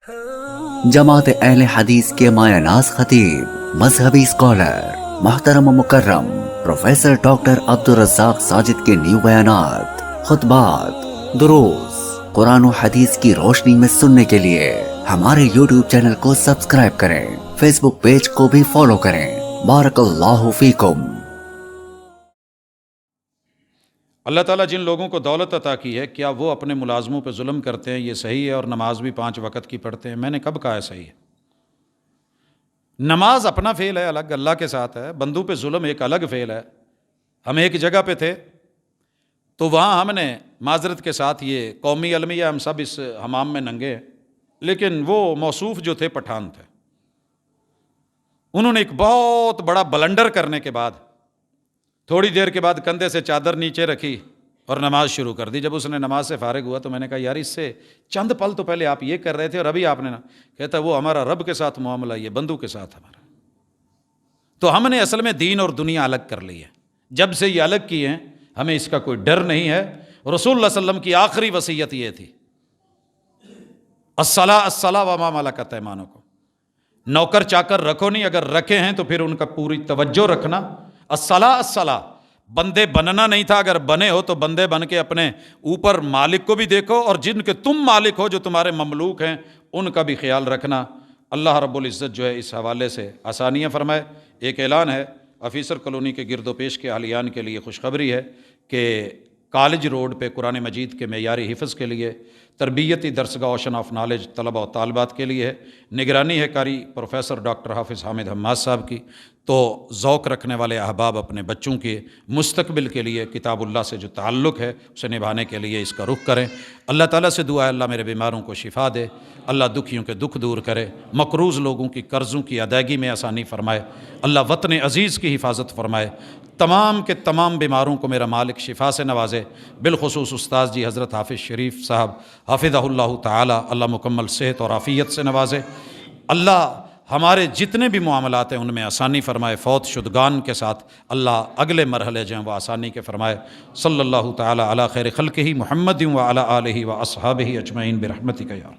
جماعت اہل حدیث کے مایہ ناز خطیب، مذہبی اسکالر، محترم و مکرم پروفیسر ڈاکٹر عبدالرزاق ساجد کے نیو بیانات، خطبات، دروس قرآن و حدیث کی روشنی میں سننے کے لیے ہمارے یوٹیوب چینل کو سبسکرائب کریں، فیس بک پیج کو بھی فالو کریں۔ بارک اللہ فیکم۔ اللہ تعالیٰ جن لوگوں کو دولت عطا کی ہے، کیا وہ اپنے ملازموں پہ ظلم کرتے ہیں؟ یہ صحیح ہے، اور نماز بھی 5 وقت کی پڑھتے ہیں؟ میں نے کب کہا ہے صحیح ہے؟ نماز اپنا فعل ہے، الگ اللہ کے ساتھ ہے۔ بندوں پہ ظلم ایک الگ فعل ہے۔ ہم ایک جگہ پہ تھے تو وہاں ہم نے معذرت کے ساتھ، یہ قومی المیہ، ہم سب اس حمام میں ننگے ہیں، لیکن وہ موصوف جو تھے پٹھان تھے۔ انہوں نے ایک بہت بڑا بلنڈر کرنے کے بعد تھوڑی دیر کے بعد کندھے سے چادر نیچے رکھی اور نماز شروع کر دی۔ جب اس نے نماز سے فارغ ہوا تو میں نے کہا یار، اس سے چند پل تو پہلے آپ یہ کر رہے تھے اور ابھی آپ نے کہتا وہ ہمارا رب کے ساتھ معاملہ، یہ بندوں کے ساتھ ہمارا۔ تو ہم نے اصل میں دین اور دنیا الگ کر لی ہے۔ جب سے یہ الگ کی ہیں ہمیں اس کا کوئی ڈر نہیں ہے۔ رسول اللہ صلی اللہ علیہ وسلم کی آخری وصیت یہ تھی، الصلاۃ الصلاۃ وما ملکت ایمانکم، نوکر چاکر رکھو نہیں، اگر رکھے ہیں تو پھر ان کا پوری توجہ رکھنا۔ الصلاۃ الصلاۃ، بندے بننا نہیں تھا، اگر بنے ہو تو بندے بن کے اپنے اوپر مالک کو بھی دیکھو، اور جن کے تم مالک ہو، جو تمہارے مملوک ہیں، ان کا بھی خیال رکھنا۔ اللہ رب العزت جو ہے اس حوالے سے آسانیاں فرمائے۔ ایک اعلان ہے آفیسر کالونی کے گرد و پیش کے اہلیان کے لیے خوشخبری ہے کہ کالج روڈ پہ قرآن مجید کے معیاری حفظ کے لیے تربیتی درسگاہ اوشن آف نالج طلبہ و طالبات کے لیے ہے۔ نگرانی ہے قاری پروفیسر ڈاکٹر حافظ حامد حماد صاحب کی۔ تو ذوق رکھنے والے احباب اپنے بچوں کے مستقبل کے لیے کتاب اللہ سے جو تعلق ہے اسے نبھانے کے لیے اس کا رخ کریں۔ اللہ تعالیٰ سے دعا ہے اللہ میرے بیماروں کو شفا دے، اللہ دکھیوں کے دکھ دور کرے، مقروض لوگوں کی قرضوں کی ادائیگی میں آسانی فرمائے، اللہ وطن عزیز کی حفاظت فرمائے، تمام کے تمام بیماروں کو میرا مالک شفا سے نوازے، بالخصوص استاذ جی حضرت حافظ شریف صاحب حافظہ اللہ تعالی، اللہ مکمل صحت اور عافیت سے نوازے۔ اللہ ہمارے جتنے بھی معاملات ہیں ان میں آسانی فرمائے، فوت شدگان کے ساتھ اللہ اگلے مرحلے جو ہیں وہ آسانی کے فرمائے۔ صلی اللہ تعالی علی خیر خلقہ محمد و علی آلہ و اصحابہ اجمعین برحمتک یا